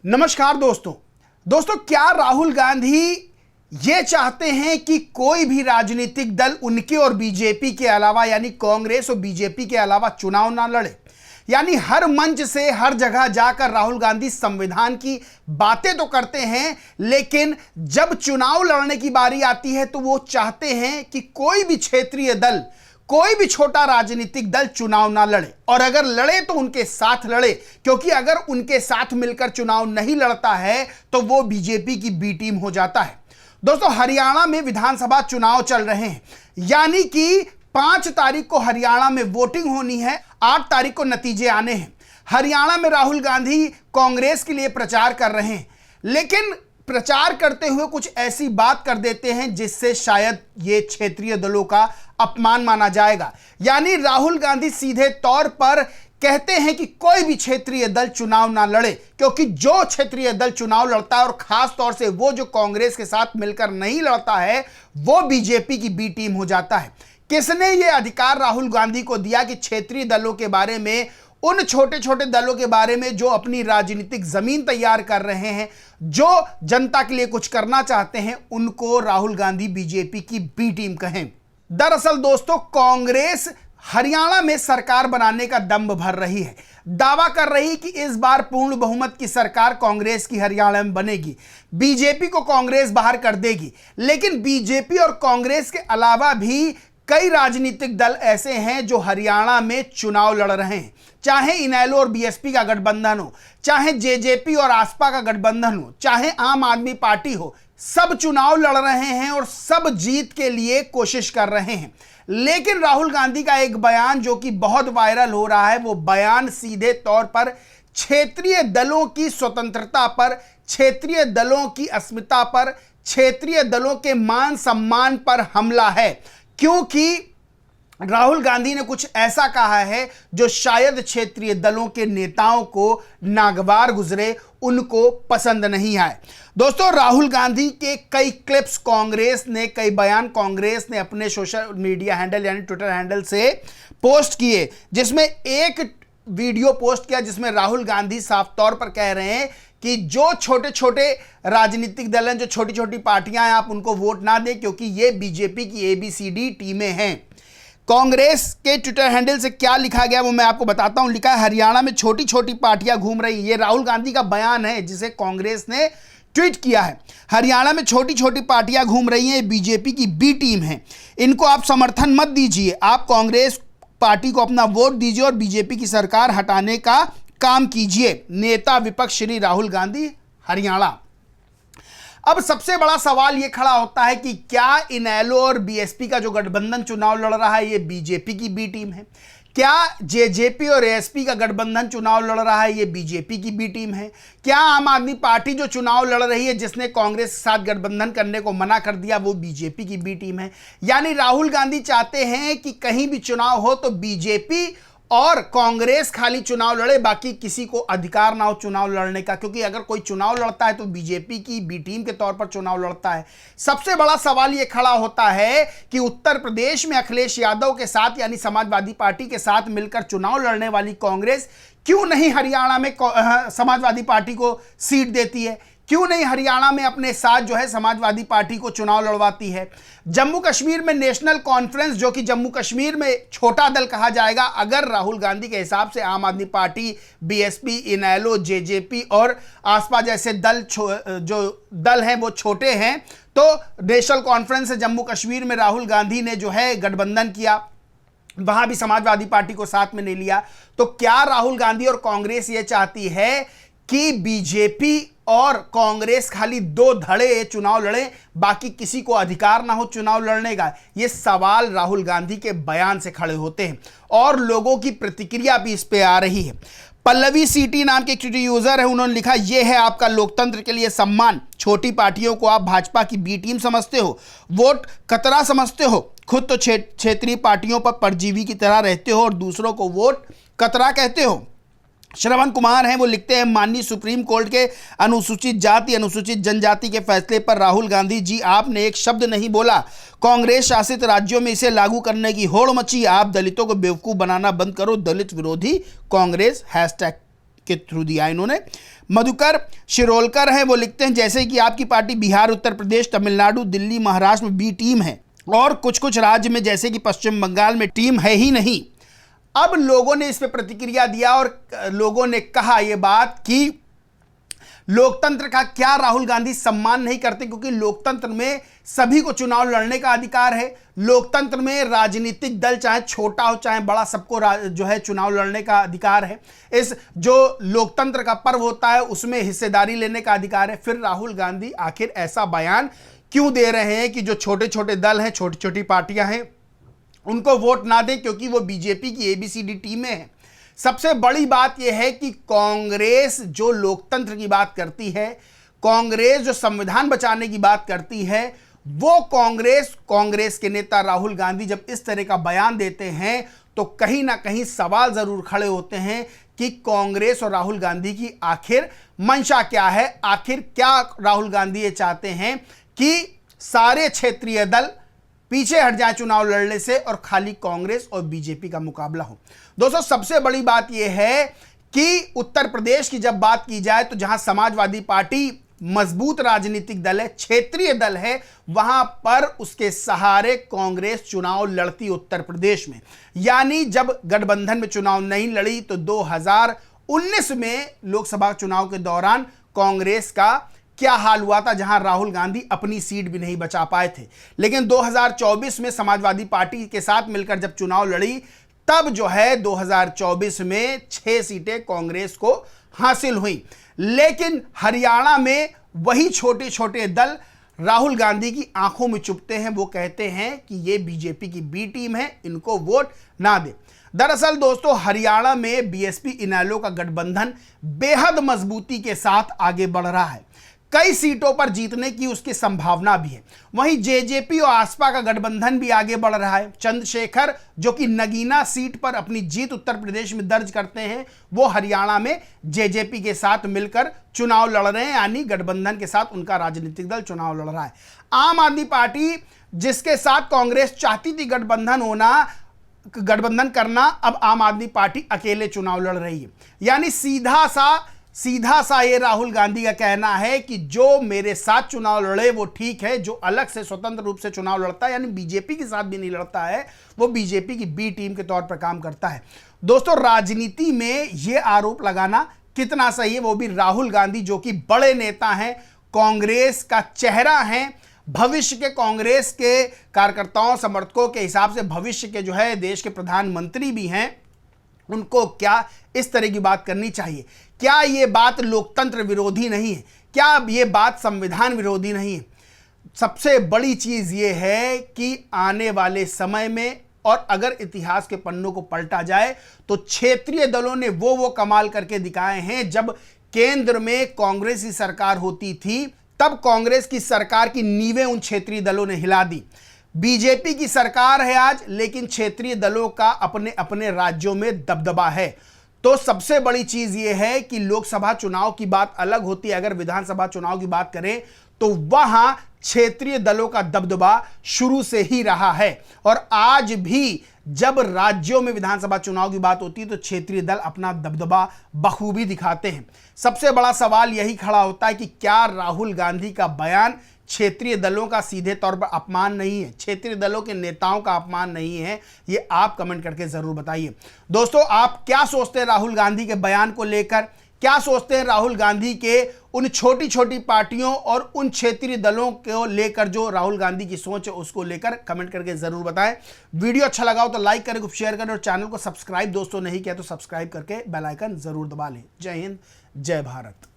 नमस्कार दोस्तों क्या राहुल गांधी ये चाहते हैं कि कोई भी राजनीतिक दल उनके और बीजेपी के अलावा यानी कांग्रेस और बीजेपी के अलावा चुनाव ना लड़े? यानी हर मंच से हर जगह जाकर राहुल गांधी संविधान की बातें तो करते हैं, लेकिन जब चुनाव लड़ने की बारी आती है तो वो चाहते हैं कि कोई भी क्षेत्रीय दल, कोई भी छोटा राजनीतिक दल चुनाव ना लड़े, और अगर लड़े तो उनके साथ लड़े, क्योंकि अगर उनके साथ मिलकर चुनाव नहीं लड़ता है तो वो बीजेपी की बी टीम हो जाता है। दोस्तों, हरियाणा में विधानसभा चुनाव चल रहे हैं, यानी कि 5 तारीख को हरियाणा में वोटिंग होनी है, 8 तारीख को नतीजे आने हैं। हरियाणा में राहुल गांधी कांग्रेस के लिए प्रचार कर रहे हैं, लेकिन प्रचार करते हुए कुछ ऐसी बात कर देते हैं जिससे शायद ये क्षेत्रीय दलों का अपमान माना जाएगा। यानी राहुल गांधी सीधे तौर पर कहते हैं कि कोई भी क्षेत्रीय दल चुनाव ना लड़े, क्योंकि जो क्षेत्रीय दल चुनाव लड़ता है और खास तौर से वो जो कांग्रेस के साथ मिलकर नहीं लड़ता है वो बीजेपी की बी टीम हो जाता है। किसने ये अधिकार राहुल गांधी को दिया कि क्षेत्रीय दलों के बारे में, उन छोटे छोटे दलों के बारे में जो अपनी राजनीतिक जमीन तैयार कर रहे हैं, जो जनता के लिए कुछ करना चाहते हैं, उनको राहुल गांधी बीजेपी की बी टीम कहें? दरअसल दोस्तों, कांग्रेस हरियाणा में सरकार बनाने का दंभ भर रही है, दावा कर रही कि इस बार पूर्ण बहुमत की सरकार कांग्रेस की हरियाणा में बनेगी, बीजेपी को कांग्रेस बाहर कर देगी। लेकिन बीजेपी और कांग्रेस के अलावा भी कई राजनीतिक दल ऐसे हैं जो हरियाणा में चुनाव लड़ रहे हैं, चाहे इनेलो और बीएसपी का गठबंधन हो, चाहे जेजेपी और आसपा का गठबंधन हो, चाहे आम आदमी पार्टी हो, सब चुनाव लड़ रहे हैं और सब जीत के लिए कोशिश कर रहे हैं। लेकिन राहुल गांधी का एक बयान जो कि बहुत वायरल हो रहा है, वो बयान सीधे तौर पर क्षेत्रीय दलों की स्वतंत्रता पर, क्षेत्रीय दलों की अस्मिता पर, क्षेत्रीय दलों के मान सम्मान पर हमला है, क्योंकि राहुल गांधी ने कुछ ऐसा कहा है जो शायद क्षेत्रीय दलों के नेताओं को नागवार गुजरे, उनको पसंद नहीं आए। दोस्तों, राहुल गांधी के कई क्लिप्स कांग्रेस ने, कई बयान कांग्रेस ने अपने सोशल मीडिया हैंडल यानी ट्विटर हैंडल से पोस्ट किए, जिसमें एक वीडियो पोस्ट किया जिसमें राहुल गांधी साफ तौर पर कह रहे हैं कि जो छोटे छोटे राजनीतिक दल हैं, जो छोटी छोटी पार्टियां हैं, आप उनको वोट ना दें, क्योंकि ये बीजेपी की ABCD टीमें हैं। कांग्रेस के ट्विटर हैंडल से क्या लिखा गया वो मैं आपको बताता हूं। लिखा है, हरियाणा में छोटी छोटी पार्टियां घूम रही। ये राहुल गांधी का बयान है जिसे कांग्रेस ने ट्वीट किया है। हरियाणा में छोटी छोटी पार्टियां घूम रही हैं, बीजेपी की बी टीम है, इनको आप समर्थन मत दीजिए, आप कांग्रेस पार्टी को अपना वोट दीजिए और बीजेपी की सरकार हटाने का काम कीजिए। नेता विपक्ष श्री राहुल गांधी, हरियाणा। अब सबसे बड़ा सवाल यह खड़ा होता है कि क्या इनेलो और बीएसपी का जो गठबंधन चुनाव लड़ रहा है ये बीजेपी की बी टीम है? क्या जेजेपी और एएसपी का गठबंधन चुनाव लड़ रहा है ये बीजेपी की बी टीम है? क्या आम आदमी पार्टी जो चुनाव लड़ रही है, जिसने कांग्रेस के साथ गठबंधन करने को मना कर दिया, वो बीजेपी की बी टीम है? यानी राहुल गांधी चाहते हैं कि कहीं भी चुनाव हो तो बीजेपी और कांग्रेस खाली चुनाव लड़े, बाकी किसी को अधिकार ना हो चुनाव लड़ने का, क्योंकि अगर कोई चुनाव लड़ता है तो बीजेपी की बी टीम के तौर पर चुनाव लड़ता है। सबसे बड़ा सवाल यह खड़ा होता है कि उत्तर प्रदेश में अखिलेश यादव के साथ यानी समाजवादी पार्टी के साथ मिलकर चुनाव लड़ने वाली कांग्रेस क्यों नहीं हरियाणा में समाजवादी पार्टी को सीट देती है? क्यों नहीं हरियाणा में अपने साथ जो है समाजवादी पार्टी को चुनाव लड़वाती है? जम्मू कश्मीर में नेशनल कॉन्फ्रेंस, जो कि जम्मू कश्मीर में छोटा दल कहा जाएगा, अगर राहुल गांधी के हिसाब से आम आदमी पार्टी, बीएसपी, इनेलो, जेजेपी और आसपा जैसे दल जो दल हैं वो छोटे हैं, तो नेशनल कॉन्फ्रेंस से जम्मू कश्मीर में राहुल गांधी ने जो है गठबंधन किया, वहां भी समाजवादी पार्टी को साथ में नहीं लिया। तो क्या राहुल गांधी और कांग्रेस ये चाहती है कि बीजेपी और कांग्रेस खाली 2 धड़े चुनाव लड़े, बाकी किसी को अधिकार ना हो चुनाव लड़ने का? ये सवाल राहुल गांधी के बयान से खड़े होते हैं और लोगों की प्रतिक्रिया भी इस पे आ रही है। पल्लवी सीटी नाम के ट्विटर यूजर है, उन्होंने लिखा, यह है आपका लोकतंत्र के लिए सम्मान। छोटी पार्टियों को आप भाजपा की बी टीम समझते हो, वोट कतरा समझते हो, खुद तो क्षेत्रीय पार्टियों पर परजीवी की तरह रहते हो और दूसरों को वोट कतरा कहते हो। श्रवण कुमार हैं, वो लिखते हैं, माननीय सुप्रीम कोर्ट के अनुसूचित जाति अनुसूचित जनजाति के फैसले पर राहुल गांधी जी आपने एक शब्द नहीं बोला। कांग्रेस शासित राज्यों में इसे लागू करने की होड़ मची। आप दलितों को बेवकूफ बनाना बंद करो। दलित विरोधी कांग्रेस हैशटैग के थ्रू दिया इन्होंने। मधुकर शिरोलकर हैं, वो लिखते हैं जैसे कि आपकी पार्टी बिहार, उत्तर प्रदेश, तमिलनाडु, दिल्ली, महाराष्ट्र में बी टीम है और कुछ कुछ राज्य में जैसे कि पश्चिम बंगाल में टीम है ही नहीं। अब लोगों ने इस पर प्रतिक्रिया दिया और लोगों ने कहा यह बात कि लोकतंत्र का क्या राहुल गांधी सम्मान नहीं करते, क्योंकि लोकतंत्र में सभी को चुनाव लड़ने का अधिकार है। लोकतंत्र में राजनीतिक दल चाहे छोटा हो चाहे बड़ा, सबको जो है चुनाव लड़ने का अधिकार है। इस जो लोकतंत्र का पर्व होता है उसमें हिस्सेदारी लेने का अधिकार है। फिर राहुल गांधी आखिर ऐसा बयान क्यों दे रहे हैं कि जो छोटे छोटे दल हैं, छोटी छोटी पार्टियां हैं, उनको वोट ना दें क्योंकि वो बीजेपी की ABCD टीमें हैं। सबसे बड़ी बात यह है कि कांग्रेस जो लोकतंत्र की बात करती है, कांग्रेस जो संविधान बचाने की बात करती है, वो कांग्रेस के नेता राहुल गांधी जब इस तरह का बयान देते हैं तो कहीं ना कहीं सवाल जरूर खड़े होते हैं कि कांग्रेस और राहुल गांधी की आखिर मंशा क्या है। आखिर क्या राहुल गांधी ये चाहते हैं कि सारे क्षेत्रीय दल पीछे हट जाए चुनाव लड़ने से और खाली कांग्रेस और बीजेपी का मुकाबला हो। दोस्तों, सबसे बड़ी बात यह है कि उत्तर प्रदेश की जब बात की जाए तो जहां समाजवादी पार्टी मजबूत राजनीतिक दल है, क्षेत्रीय दल है, वहां पर उसके सहारे कांग्रेस चुनाव लड़ती उत्तर प्रदेश में। यानी जब गठबंधन में चुनाव नहीं लड़ी तो 2019 में लोकसभा चुनाव के दौरान कांग्रेस का क्या हाल हुआ था, जहां राहुल गांधी अपनी सीट भी नहीं बचा पाए थे। लेकिन 2024 में समाजवादी पार्टी के साथ मिलकर जब चुनाव लड़ी तब जो है 2024 में 6 सीटें कांग्रेस को हासिल हुई। लेकिन हरियाणा में वही छोटे छोटे दल राहुल गांधी की आंखों में चुभते हैं। वो कहते हैं कि ये बीजेपी की बी टीम है, इनको वोट ना दे। दरअसल दोस्तों, हरियाणा में बीएसपी इनेलो का गठबंधन बेहद मजबूती के साथ आगे बढ़ रहा है। कई सीटों पर जीतने की उसकी संभावना भी है। वहीं जेजेपी और आसपा का गठबंधन भी आगे बढ़ रहा है। चंद्रशेखर जो कि नगीना सीट पर अपनी जीत उत्तर प्रदेश में दर्ज करते हैं, वो हरियाणा में जेजेपी के साथ मिलकर चुनाव लड़ रहे हैं, यानी गठबंधन के साथ उनका राजनीतिक दल चुनाव लड़ रहा है। आम आदमी पार्टी जिसके साथ कांग्रेस चाहती थी गठबंधन करना, अब आम आदमी पार्टी अकेले चुनाव लड़ रही है। यानी सीधा सा ये राहुल गांधी का कहना है कि जो मेरे साथ चुनाव लड़े वो ठीक है, जो अलग से स्वतंत्र रूप से चुनाव लड़ता है, यानी बीजेपी के साथ भी नहीं लड़ता है, वो बीजेपी की बी टीम के तौर पर काम करता है। दोस्तों, राजनीति में ये आरोप लगाना कितना सही है, वो भी राहुल गांधी जो कि बड़े नेता हैं, कांग्रेस का चेहरा हैं, भविष्य के कांग्रेस के कार्यकर्ताओं समर्थकों के हिसाब से भविष्य के जो है देश के प्रधानमंत्री भी हैं, उनको क्या इस तरह की बात करनी चाहिए? क्या ये बात लोकतंत्र विरोधी नहीं है? क्या ये बात संविधान विरोधी नहीं है? सबसे बड़ी चीज ये है कि आने वाले समय में, और अगर इतिहास के पन्नों को पलटा जाए, तो क्षेत्रीय दलों ने वो कमाल करके दिखाए हैं। जब केंद्र में कांग्रेस की सरकार होती थी तब कांग्रेस की सरकार की नींवें उन क्षेत्रीय दलों ने हिला दी। बीजेपी की सरकार है आज, लेकिन क्षेत्रीय दलों का अपने अपने राज्यों में दबदबा है। तो सबसे बड़ी चीज यह है कि लोकसभा चुनाव की बात अलग होती है, अगर विधानसभा चुनाव की बात करें तो वहां क्षेत्रीय दलों का दबदबा शुरू से ही रहा है। और आज भी जब राज्यों में विधानसभा चुनाव की बात होती है तो क्षेत्रीय दल अपना दबदबा बखूबी दिखाते हैं। सबसे बड़ा सवाल यही खड़ा होता है कि क्या राहुल गांधी का बयान क्षेत्रीय दलों का सीधे तौर पर अपमान नहीं है, क्षेत्रीय दलों के नेताओं का अपमान नहीं है? ये आप कमेंट करके जरूर बताइए। दोस्तों, आप क्या सोचते हैं राहुल गांधी के बयान को लेकर? क्या सोचते हैं राहुल गांधी के उन छोटी छोटी पार्टियों और उन क्षेत्रीय दलों को लेकर, जो राहुल गांधी की सोच है उसको लेकर? कमेंट करके जरूर बताएं। वीडियो अच्छा लगा हो तो लाइक करें, खूब शेयर करें और चैनल को सब्सक्राइब दोस्तों नहीं किया तो सब्सक्राइब करके बेल आइकन जरूर दबा लें। जय हिंद, जय भारत।